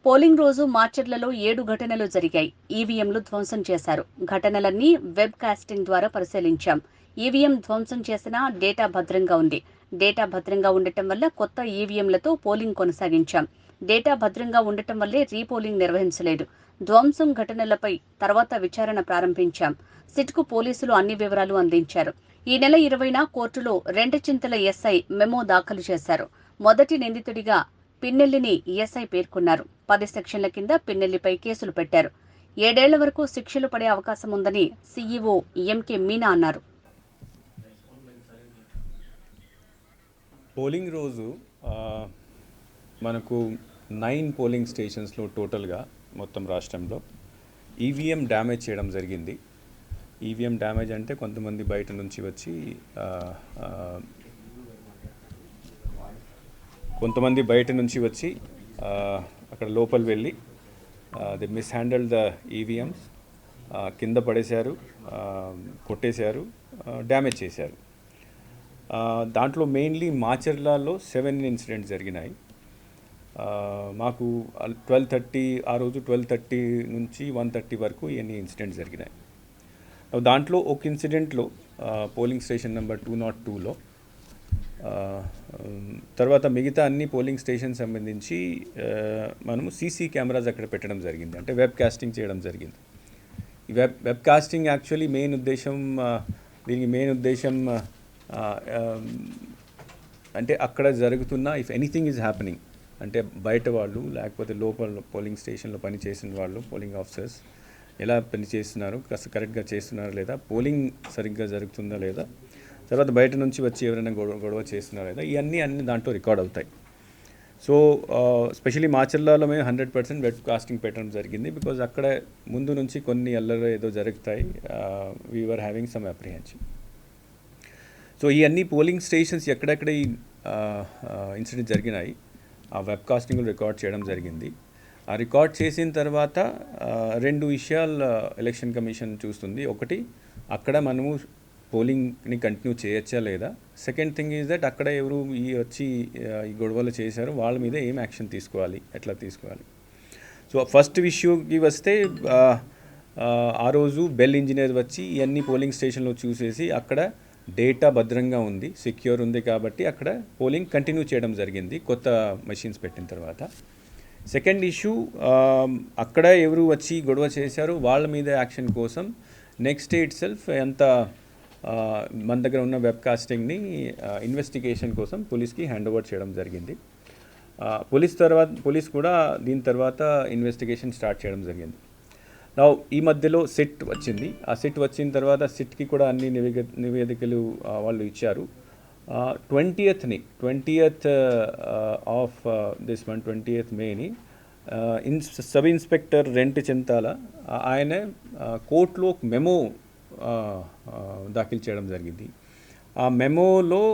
Polling రోజు మార్చర్లలో 7 ఘటనలు జరిగాయి. ఈవీఎంలు ధ్వంసం చేశారు. ఘటనలన్నీ వెబ్ కాస్టింగ్ ద్వారా పరిశీలించాం. ఈవీఎం ధ్వంసం చేసినా డేటా భద్రంగా ఉంది. డేటా భద్రంగా ఉండటం వల్ల కొత్త ఈవీఎంలతో పోలింగ్ కొనసాగించాం. డేటా భద్రంగా ఉండటం వల్లే రీపోలింగ్ నిర్వహించలేదు. ధ్వంసం ఘటనలపై తర్వాత విచారణ ప్రారంభించాం. సిట్కు పోలీసులు అన్ని వివరాలు అందించారు. ఈ నెల 20న కోర్టులో రెంటచింతల ఎస్ఐ మెమో దాఖలు చేశారు. మొదటి నిందితుడిగా పిన్నెల్లిని ఎస్ఐ పేర్కొన్నారు. 10 సెక్షన్ల కింద పిన్నెల్లిపై కేసులు పెట్టారు. 7 ఏళ్ల వరకు శిక్షలు పడే అవకాశం ఉందని సీఈఓ ఎంకే మీనా అన్నారు. పోలింగ్ రోజు మనకు 9 పోలింగ్ స్టేషన్స్లో టోటల్గా మొత్తం రాష్ట్రంలో ఈవీఎం డ్యామేజ్ చేయడం జరిగింది. ఈవీఎం డ్యామేజ్ అంటే కొంతమంది బయట నుంచి వచ్చి అక్కడ లోపల వెళ్ళి ది మిస్హ్యాండిల్డ్ ద ఈవీఎంస్, కింద పడేశారు, కొట్టేశారు, డ్యామేజ్ చేశారు. దాంట్లో మెయిన్లీ మాచర్లలో 7 ఇన్సిడెంట్స్ జరిగినాయి. మాకు 12:30 ఆ రోజు 12:30 నుంచి 1:30 వరకు ఎన్ని ఇన్సిడెంట్స్ జరిగినాయి. దాంట్లో ఒక ఇన్సిడెంట్లో పోలింగ్ స్టేషన్ నెంబర్ 202లో తర్వాత మిగతా అన్ని పోలింగ్ స్టేషన్ సంబంధించి మనము సీసీ కెమెరాస్ అక్కడ పెట్టడం జరిగింది, అంటే వెబ్ కాస్టింగ్ చేయడం జరిగింది. ఈ వెబ్ కాస్టింగ్ యాక్చువల్లీ దీనికి మెయిన్ ఉద్దేశం అంటే అక్కడ జరుగుతున్న ఇఫ్ ఎనీథింగ్ ఈజ్ హ్యాపెనింగ్, అంటే బయట వాళ్ళు లేకపోతే లోపల పోలింగ్ స్టేషన్లో పనిచేసిన వాళ్ళు, పోలింగ్ ఆఫీసర్స్ ఎలా పనిచేస్తున్నారు, కరెక్ట్గా చేస్తున్నారా లేదా, పోలింగ్ సరిగ్గా జరుగుతుందా లేదా, తర్వాత బయట నుంచి వచ్చి ఎవరైనా గొడవ చేస్తున్నారా లేదా, ఇవన్నీ దాంట్లో రికార్డ్ అవుతాయి. సో స్పెషలీ మాచర్లలో మేము 100% వెబ్ కాస్టింగ్ పెట్టడం జరిగింది. బికాజ్ అక్కడ ముందు నుంచి కొన్ని అల్లరి ఏదో జరుగుతాయి, we're having some apprehension. So ఈ అన్ని పోలింగ్ స్టేషన్స్ ఎక్కడెక్కడ ఈ ఇన్సిడెంట్ జరిగినాయి ఆ వెబ్ కాస్టింగ్ రికార్డ్ చేయడం జరిగింది. ఆ రికార్డ్ చేసిన తర్వాత 2 విషయాలు ఎలక్షన్ కమిషన్ చూస్తుంది. ఒకటి, అక్కడ మనము పోలింగ్ని కంటిన్యూ చేయొచ్చా లేదా. సెకండ్ థింగ్ ఈజ్ దట్ అక్కడ ఎవరు వచ్చి ఈ గొడవలు చేశారు వాళ్ళ మీద ఏం యాక్షన్ తీసుకోవాలి, ఎట్లా తీసుకోవాలి. సో ఫస్ట్ ఇష్యూకి వస్తే ఆ రోజు బెల్ ఇంజనీర్ వచ్చి ఇవన్నీ పోలింగ్ స్టేషన్లో చూసేసి అక్కడ డేటా భద్రంగా ఉంది, సెక్యూర్ ఉంది కాబట్టి అక్కడ పోలింగ్ కంటిన్యూ చేయడం జరిగింది కొత్త మెషిన్స్ పెట్టిన తర్వాత. సెకండ్ ఇష్యూ, అక్కడ ఎవరు వచ్చి గొడవ చేశారు వాళ్ళ మీద యాక్షన్ కోసం నెక్స్ట్ డే ఇట్ సెల్ఫ్ మన దగ్గర ఉన్న వెబ్ కాస్టింగ్ని ఇన్వెస్టిగేషన్ కోసం పోలీస్కి హ్యాండ్ ఓవర్ చేయడం జరిగింది. పోలీస్ కూడా దీని తర్వాత ఇన్వెస్టిగేషన్ స్టార్ట్ చేయడం జరిగింది. నా ఈ మధ్యలో సిట్ వచ్చింది. ఆ సిట్ వచ్చిన తర్వాత సిట్కి కూడా అన్ని నివేదికలు వాళ్ళు ఇచ్చారు. 20th of this month 20th మేని సబ్ ఇన్స్పెక్టర్ రెంటచింతల ఆయన కోర్టులో మెమో దాఖలు చేయడం జరిగింది. ఆ మెమోలో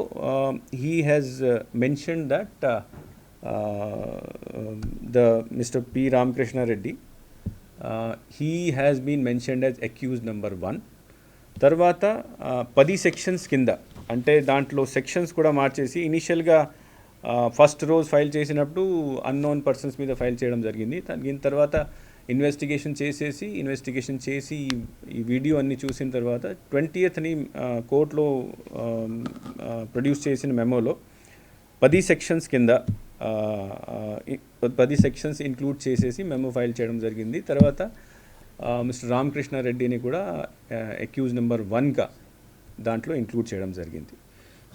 he has mention that mister P Ramakrishna Reddy he has been mentioned as accused number 1. తర్వాత 10 సెక్షన్స్ కింద, అంటే దాంట్లో సెక్షన్స్ కూడా మార్చేసి ఇనిషియల్గా ఫస్ట్ రోజు ఫైల్ చేసినప్పుడు అన్నోన్ పర్సన్స్ మీద ఫైల్ చేయడం జరిగింది. దీని తర్వాత ఇన్వెస్టిగేషన్ చేసి ఈ వీడియో అన్ని చూసిన తర్వాత 20th కోర్టులో ప్రొడ్యూస్ చేసిన మెమోలో 10 సెక్షన్స్ కింద 10 సెక్షన్స్ ఇంక్లూడ్ చేసేసి మెమో ఫైల్ చేయడం జరిగింది. తర్వాత మిస్టర్ రామకృష్ణారెడ్డిని కూడా అక్యూజ్ నెంబర్ 1గా దాంట్లో ఇంక్లూడ్ చేయడం జరిగింది.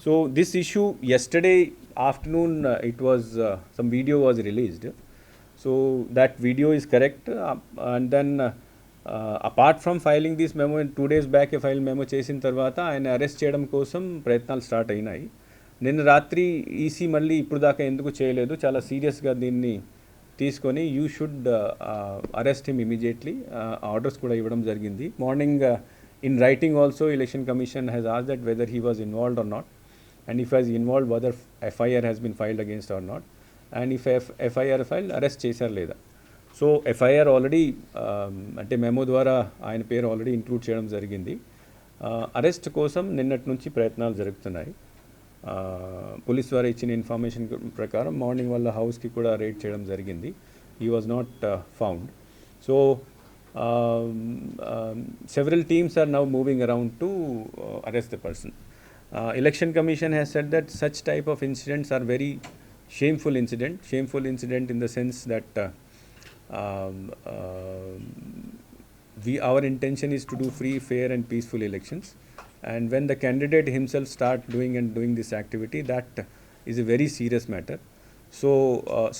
So this issue yesterday afternoon it was some video was released. So that video is correct. And then apart from filing this memo 2 days back file memo చేసిన తర్వాత ఆయన arrest చేయడం కోసం ప్రయత్నాలు స్టార్ట్ అయినాయి. నిన్న రాత్రి ఈసీ మళ్ళీ ఇప్పుడు దాకా ఎందుకు చేయలేదు, చాలా సీరియస్గా దీన్ని తీసుకొని you should arrest him immediately orders కూడా ఇవ్వడం జరిగింది. Morning in writing also election commission has asked that whether he was involved or not, and if has involved whether FIR has been filed against or not, and if FIR file arrest చేశారు లేదా. So FIR already అంటే memo ద్వారా ఆయన పేరు already include చేయడం జరిగింది. Arrest కోసం నిన్నటి నుంచి ప్రయత్నాలు జరుగుతున్నాయి. పోలీస్ ద్వారా ఇచ్చిన ఇన్ఫర్మేషన్ ప్రకారం మార్నింగ్ వాళ్ళ హౌస్కి కూడా రేడ్ చేయడం జరిగింది. he was not found. So several teams are now moving around to arrest the person. Election Commission has said that such type of incidents are very shameful incident in the sense that um, our intention is to do free, fair and peaceful elections, and when the candidate himself start doing this activity, that is a very serious matter. So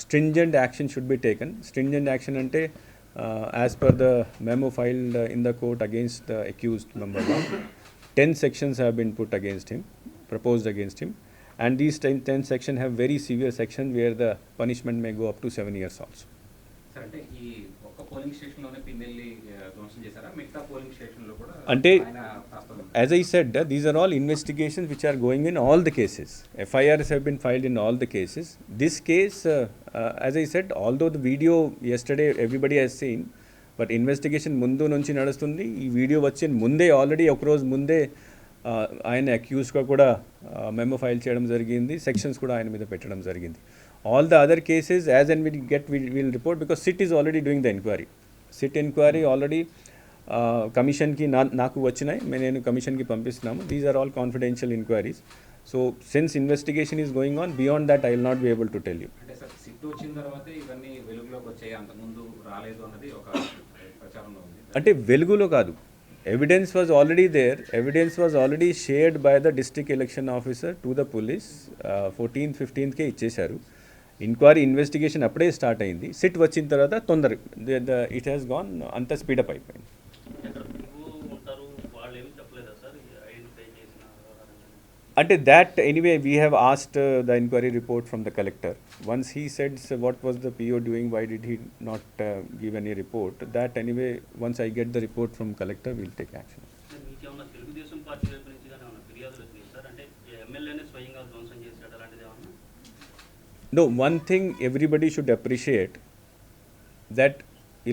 stringent action should be taken. Stringent action ante as per the memo filed in the court against the accused number 1, 10 sections have been put against him, proposed against him, and these 10 sections have very severe sections where the punishment may go up to 7 years also. Sir అంటే ఈ ఒక్క polling స్టేషన్లోనే Pinnelli ధ్వంసం చేశారా, మిగతా polling స్టేషన్లో కూడా అంటే ఆయన హస్తం ఉందా? as I said, these are all investigations which are going in all the cases. FIRs have been filed in all the cases. This case, as I said, although the video yesterday everybody has seen, but investigation ముందు నుంచి నడుస్తుంది. ఈ video వచ్చిన ముందే already ఒక రోజు ముందే ఆయన అక్యూజ్గా కూడా మెమో ఫైల్ చేయడం జరిగింది, సెక్షన్స్ కూడా ఆయన మీద పెట్టడం జరిగింది. All the other cases as and will report because SIT is already doing the enquiry. SIT enquiry already కమిషన్కి నాకు వచ్చినాయి, నేను కమిషన్కి పంపిస్తున్నాము. These are all confidential enquiries. So since investigation is going on, beyond that I will not be able to tell you. అంటే sir SIT వచ్చిన తర్వాతే ఇవన్నీ వెలుగులోకి వచ్చాయి, అంతకుముందు రాలేదు అన్నది ఒక ప్రచారంలో ఉంది. అంటే వెలుగులో కాదు, evidence was already there. Evidence was already shared by the district election officer to the police. 14th 15th ఇచ్చేశారు. ఎంక్వైరీ ఇన్వెస్టిగేషన్ అప్పుడే స్టార్ట్ అయింది. సిట్ వచ్చిన తర్వాత ఇట్ హ్యాస్ గాన్, అంత స్పీడప్ అయిపోయింది. అంటే that anyway we have asked the inquiry report from the collector. Once he said what was the PO doing, why did he not give any report, that anyway once I get the report from collector we'll take action. మీకేమన్నా Telugu Desam party వైపు నుంచి కానీ ఏమన్నా ఫిర్యాదులు వచ్చినాయి sir? అంటే ఎమ్మెల్యేనే స్వయంగా ధ్వంసం చేశాడు అలాంటిది ఏమన్నా? No, one thing everybody should appreciate, that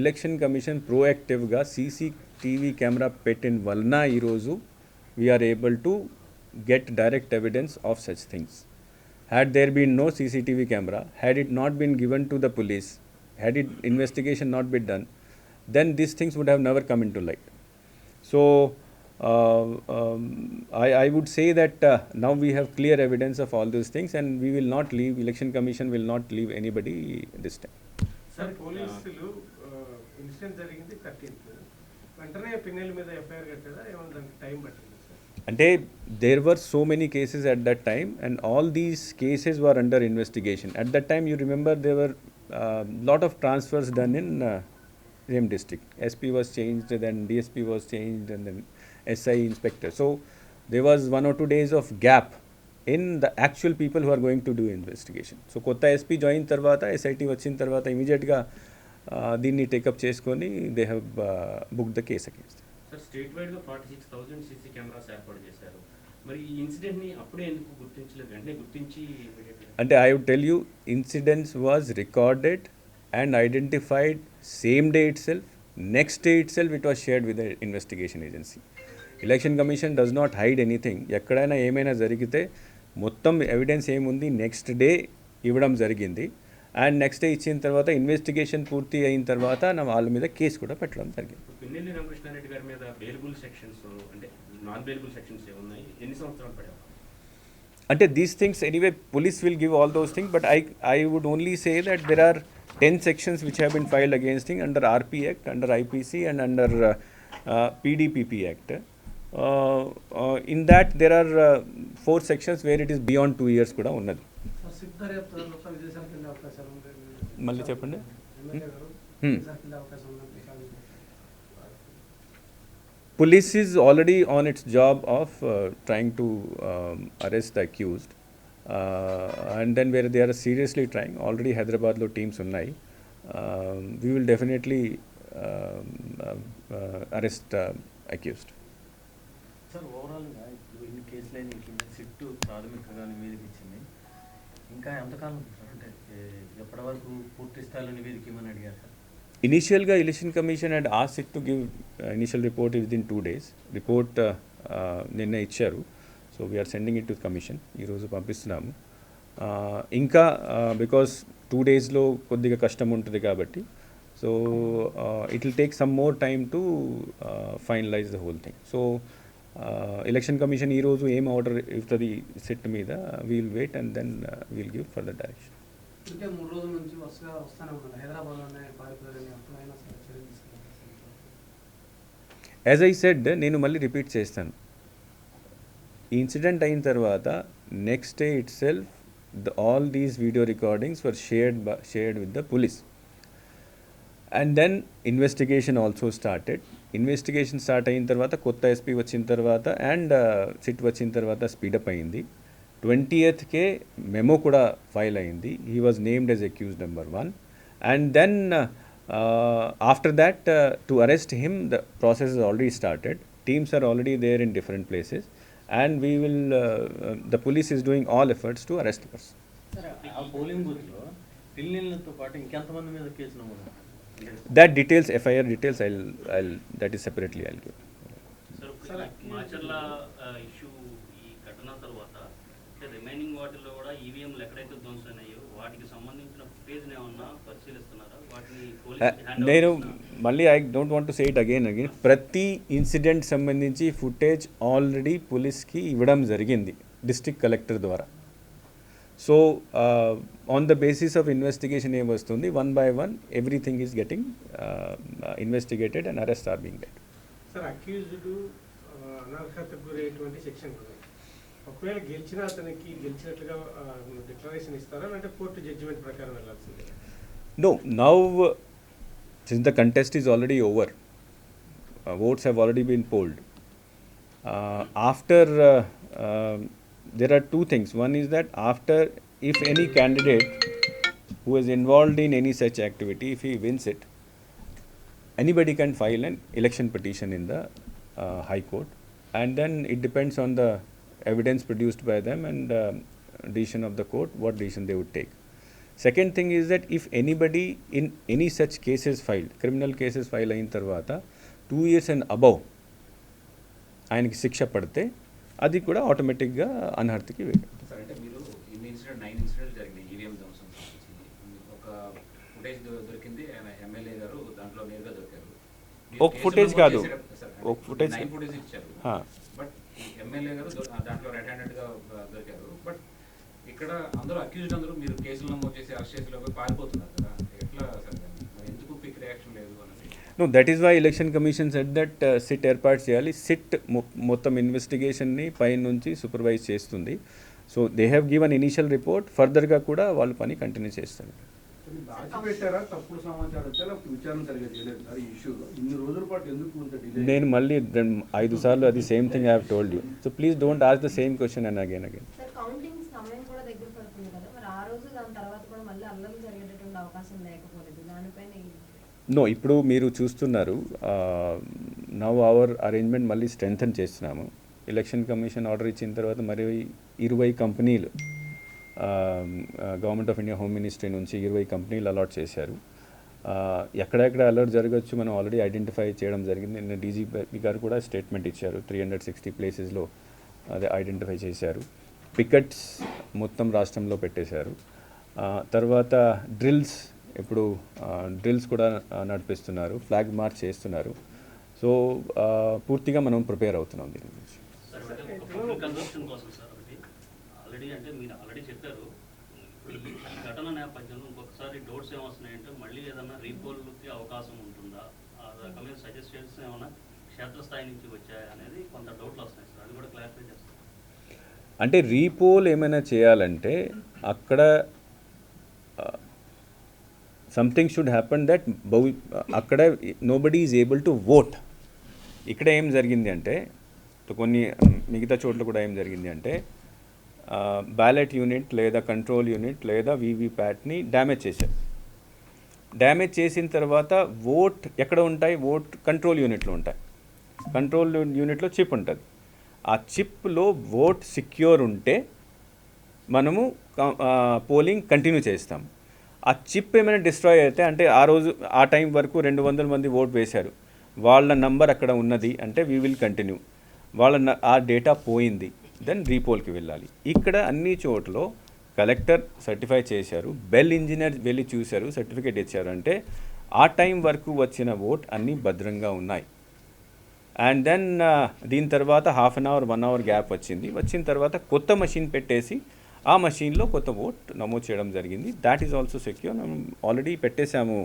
election commission proactive ga CCTV camera పెట్టిన వలన ఈరోజు we are able to get direct evidence of such things. Had there been no CCTV camera, had it not been given to the police, had it investigation not been done, then these things would have never come into light. So I would say that now we have clear evidence of all those things, and we will not leave, election commission will not leave anybody this time. Sir పోలీసులు incident జరిగింది 13th, వెంటనే పిన్నెల మీద FIR కట్టారా, ఏమైనా దానికి time పట్టింది sir? అంటే there were so many cases at that time, and all these cases were under investigation. At that time, you remember there were lot of transfers done in same district. SP was changed, then DSP was changed, and then SI inspector. So there was 1 or 2 days of gap in the actual people who are going to do investigation. So కొత్త SP join తర్వాత SIT వచ్చిన తర్వాత ఇమీడియట్గా దీన్ని take up చేసుకొని they have book the case against. Sir state వైడ్గా 46,000 CC cameras ఏర్పాటు చేశారు. మరి ఈ ఇన్సిడెంట్ని అప్పుడే ఎందుకు గుర్తించలేదు? వెంటనే గుర్తించి అంటే I would tell you, incidents was recorded and identified same day itself. Next day itself it was shared with the investigation agency. Election commission does not hide anything. ఎక్కడైనా ఏమైనా జరిగితే మొత్తం ఎవిడెన్స్ ఏముంది next day ఇవ్వడం జరిగింది. And next day ఇచ్చిన తర్వాత investigation పూర్తి అయిన తర్వాత వాళ్ళ మీద కేసు కూడా పెట్టడం జరిగింది. పిన్నెల్లి రామకృష్ణారెడ్డి గారి మీద బెయిలబుల్ సెక్షన్స్ అంటే నాన్ బెయిలబుల్ సెక్షన్స్ ఏమున్నాయి, ఎన్ని సంవత్సరాలు పడాయి? అంటే these things anyway police will give all those things, but I would only say that there are 10 sections which have been filed against him under RP Act, under IPC and under PDPP Act. In that there are 4 sections where it is beyond 2 years కూడా ఉన్నది. మళ్ళీ చెప్పండి. Police is already on its job of trying to arrest the accused, and then where they are seriously trying, already Hyderabad lo teams unnai, we will definitely arrest accused. Sir ఓవరాల్గా ఇప్పుడు ఇన్ని కేసులైన sit ప్రాథమికంగా నివేదిక ఇచ్చింది, ఇంకా ఎంతకాలం sir? అంటే ఎప్పటి వరకు పూర్తి స్థాయిలో నివేదిక ఇవ్వమని అడిగారు సార్? ఇనిషియల్గా election commission had asked it to give initial report within 2 days. Report నిన్న ఇచ్చారు. So we're sending it to commission. ఈరోజు పంపిస్తున్నాము. ఇంకా బికాస్ 2 డేస్లో కొద్దిగా కష్టం ఉంటుంది కాబట్టి so it will take some more time to finalise the whole thing. So election commission ఈరోజు ఏం ఆర్డర్ ఇస్తుంది సిట్ మీద, we'll wait and then we'll give further direction. అంటే 3 రోజుల నుంచి వరుసగా వస్తానే ఉన్నారు హైదరాబాద్లోనే పారిపోయారని అప్పుడైనా సరే చర్యలు తీసుకున్నారు. యాజ్ ఐ సెడ్, నేను మళ్ళీ రిపీట్ చేస్తాను, ఈ ఇన్సిడెంట్ అయిన తర్వాత next day itself all these video recordings were shared with the police. And then investigation also started. Investigation start అయిన తర్వాత కొత్త ఎస్పీ వచ్చిన తర్వాత అండ్ సిట్ వచ్చిన తర్వాత స్పీడప్ అయింది. 20th మెమో కూడా ఫైల్ అయింది. He was named as accused number 1. And then after that to arrest him the process is already started. Teams are already there in different places and we will the police is doing all efforts to arrest the person. ఆ polling బూత్లో పిల్లలతో పాటు ఇంకెంతమంది మీద case నమోదు? That details, FIR details, that is separately I'll give. Sir Macherla issue ఈ ఘటన తర్వాత రిమైనింగ్ వాటిల్లో కూడా ఈవీఎంలు ఎక్కడైతే ధ్వంసమైనాయో వాటికి సంబంధించిన ఫుటేజ్ని ఏమన్నా పరిశీలిస్తున్నారా? వాటిని నేను మళ్ళీ I don't want to say it again ప్రతి ఇన్సిడెంట్ సంబంధించి ఫుటేజ్ ఆల్రెడీ పోలీస్కి ఇవ్వడం జరిగింది డిస్ట్రిక్ట్ కలెక్టర్ ద్వారా. So on the basis of investigation ఏం వస్తుంది, 1 by 1 everything is getting investigated and arrest are being made. Sir accused అనర్హతకు గురైనటువంటి సెక్షన్ ఉన్నాయి. ఒకవేళ గెలిచిన అతనికి గెలిచినట్లుగా డిక్లరేషన్ ఇస్తారా, అంటే కోర్టు జడ్జిమెంట్ ప్రకారం వెళ్ళాల్సిందే? No, now since the contest is already over, votes have already been polled. There are two things. One is that after, if any candidate who is involved in any such activity, if he wins it, anybody can file an election petition in the High Court, and then it depends on the evidence produced by them and decision of the court, what decision they would take. Second thing is that if anybody in any such cases filed, criminal cases file అయిన తర్వాత 2 years and above ఆయనకి శిక్ష పడితే అది కూడా ఆటోమేటిక్గా అనర్హతకి వేయడం. Sir అంటే మీరు ఇన్ని ఇన్సిడెంట్ 9 ఇన్సిడెంట్స్ జరిగినాయి ఈవీఎం ధ్వంసం సంబంధించి. ఒక ఫుటేజ్ దొరికింది, ఆయన ఎమ్మెల్యే గారు దాంట్లో నేరుగా దొరికారు. ఒక ఫుటేజ్ కాదు, ఒక ఫుటేజ్ ఇచ్చారు, బట్ ఎమ్మెల్యే గారు దాంట్లో రెడ్ హ్యాండెడ్గా దొరికారు. బట్ ఇక్కడ అందరూ అక్యూజ్డ్ అందరూ మీరు కేసులు నమోదు చేసి అరెస్ట్ చేసి పారిపోతున్నారు కదా, ఎట్లా సార్ మరి ఎందుకు క్విక్ రియాక్షన్ లేదు అనేది? No, that is why election commission said that SIT ఏర్పాటు చేయాలి. సిట్ మొత్తం ఇన్వెస్టిగేషన్ని పై నుంచి సూపర్వైజ్ చేస్తుంది. So they have given initial report, ఫర్దర్గా కూడా వాళ్ళు పని కంటిన్యూ చేస్తారు. దాచిపెట్టారా, తప్పుడు సమాచారం వచ్చారా, విచారణ సరిగా చేయలేదు సార్ ఈ ఇష్యూలో? ఇన్ని రోజుల పాటు ఎందుకు ఇంత డిలే? నేను మళ్ళీ 5 సార్లు అది same thing I have told you. So please don't ask the same question and again. Sir counting సమయం కూడా దగ్గర పడుతుంది కదా, మరి ఆ రోజు దాని తర్వాత కూడా మళ్ళీ అల్లర్లు జరిగేటటువంటి అవకాశం లేకపోలేదు, దానిపైన నో, ఇప్పుడు మీరు చూస్తున్నారు నవ్ అవర్ అరేంజ్మెంట్ మళ్ళీ స్ట్రెంగ్థన్ చేస్తున్నాము. ఎలక్షన్ కమిషన్ ఆర్డర్ ఇచ్చిన తర్వాత మరి 20 కంపెనీలు government of India home ministry నుంచి 20 కంపెనీలు అలాట్ చేశారు. ఎక్కడెక్కడ అలర్ట్ జరగచ్చు మనం ఆల్రెడీ ఐడెంటిఫై చేయడం జరిగింది. నిన్న డీజీపీ గారు కూడా స్టేట్మెంట్ ఇచ్చారు, 360 ప్లేసెస్లో అదే ఐడెంటిఫై చేశారు. పికెట్స్ మొత్తం రాష్ట్రంలో పెట్టేశారు. తర్వాత డ్రిల్స్, ఇప్పుడు డ్రిల్స్ కూడా నడిపిస్తున్నారు, ఫ్లాగ్ మార్చ్ చేస్తున్నారు. సో పూర్తిగా మనం ప్రిపేర్ అవుతున్నాం దీని గురించి. కన్వర్షన్ కోసం సార్ ఒకటి ఆల్రెడీ అంటే మీరు ఆల్రెడీ చెప్పారు, ఇప్పుడు ఈ ఘటన నేపథ్యంలో ఇంకొకసారి డౌట్స్ ఏమొస్తున్నాయంటే మళ్ళీ ఏదన్నా రీపోల్కి అవకాశం ఉంటుందా, ఆ రకమైన సజెషన్స్ ఏమైనా క్షేత్రస్థాయి నుంచి వచ్చాయా అనేది కొంత డౌట్లు వస్తున్నాయి సార్, అది కూడా క్లారిఫై చేస్తారు. అంటే రీపోల్ ఏమైనా చేయాలంటే అక్కడ సంథింగ్ షుడ్ హ్యాపన్ దట్ అక్కడ nobody is able to vote. ఇక్కడ ఏం జరిగింది అంటే కొన్ని మిగతా చోట్ల కూడా ఏం జరిగింది అంటే బ్యాలెట్ యూనిట్ లేదా కంట్రోల్ యూనిట్ లేదా వీవీప్యాట్ని డ్యామేజ్ చేశారు. డ్యామేజ్ చేసిన తర్వాత ఓట్ ఎక్కడ ఉంటాయి, ఓట్ కంట్రోల్ యూనిట్లో ఉంటాయి. కంట్రోల్ యూనిట్లో చిప్ ఉంటుంది. ఆ చిప్లో ఓట్ సెక్యూర్ ఉంటే మనము పోలింగ్ కంటిన్యూ చేస్తాం. ఆ చిప్ ఏమైనా డిస్ట్రాయ్ అయితే అంటే ఆ రోజు ఆ టైం వరకు 200 మంది ఓట్ వేశారు, వాళ్ళ నంబర్ అక్కడ ఉన్నది అంటే వీ విల్ కంటిన్యూ. ఆ డేటా పోయింది, దెన్ రీపోల్కి వెళ్ళాలి. ఇక్కడ అన్ని చోట్ల కలెక్టర్ సర్టిఫై చేశారు, బెల్ ఇంజనీర్ వెళ్ళి చూశారు, సర్టిఫికేట్ ఇచ్చారు. అంటే ఆ టైం వరకు వచ్చిన ఓట్ అన్నీ భద్రంగా ఉన్నాయి. అండ్ దెన్ దీని తర్వాత 1/2 అవర్ 1 అవర్ గ్యాప్ వచ్చిన తర్వాత కొత్త మషిన్ పెట్టేసి ఆ మషీన్లో కొత్త ఓట్ నమోదు చేయడం జరిగింది. That is also secure. Already పెట్టేశాము,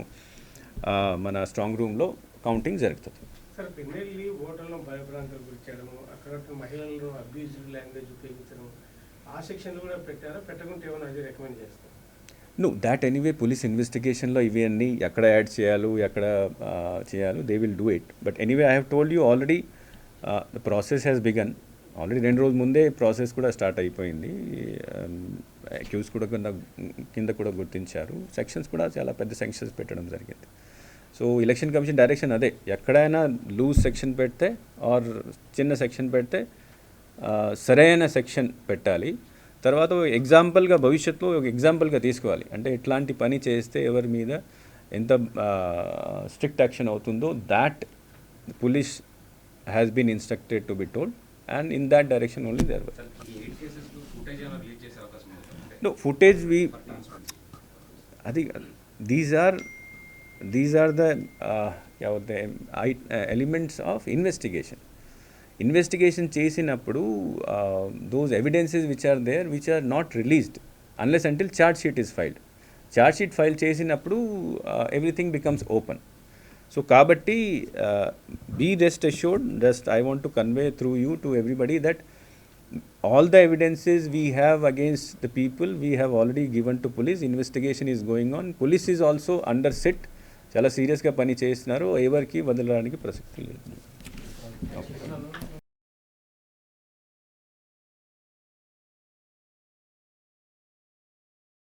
మన స్ట్రాంగ్ రూమ్లో కౌంటింగ్ జరుగుతుంది. సార్, పిన్నెల్లి ఓటర్లను భయభ్రాంతులకు గురి చేయడము, అక్కడ మహిళలను అబ్యూజివ్ లాంగ్వేజ్ ఉపయోగించడం, ఆ సెక్షన్లు కూడా పెట్టారా? పెట్టకుంటే ఏమైనా అది రికమెండ్ చేస్తారు? No, that anyway police investigation lo ivi anni ekkada add cheyalu ekkada cheyalu, they will do it. But anyway, I have told you already, the process has begun. Already 2 రోజుల ముందే ప్రాసెస్ కూడా start అయిపోయింది. Accuse కూడా కింద కూడా గుర్తించారు. Sections కూడా చాలా పెద్ద సెక్షన్స్ పెట్టడం జరిగింది. సో ఎలక్షన్ కమిషన్ డైరెక్షన్ అదే, ఎక్కడైనా లూజ్ సెక్షన్ పెడితే ఆర్ చిన్న సెక్షన్ పెడితే సరైన సెక్షన్ పెట్టాలి. తర్వాత ఎగ్జాంపుల్గా భవిష్యత్తులో ఒక ఎగ్జాంపుల్గా తీసుకోవాలి. అంటే ఎట్లాంటి పని చేస్తే ఎవరి మీద ఎంత స్ట్రిక్ట్ యాక్షన్ అవుతుందో, that police has been instructed to be told, and in that direction only there were. No, footage we అది these are the elements of investigation. Investigation చేసినప్పుడు those evidences which are there, which are not released unless until charge sheet is filed. Charge sheet file చేసినప్పుడు everything becomes open. So kabatti be rest assured, just I want to convey through you to everybody that all the evidences we have against the people we have already given to police. Investigation is going on. Police is also under sit. చాలా సీరియస్గా పని చేస్తున్నారు. ఎవరికి వదలడానికి ప్రసక్తి లేదు.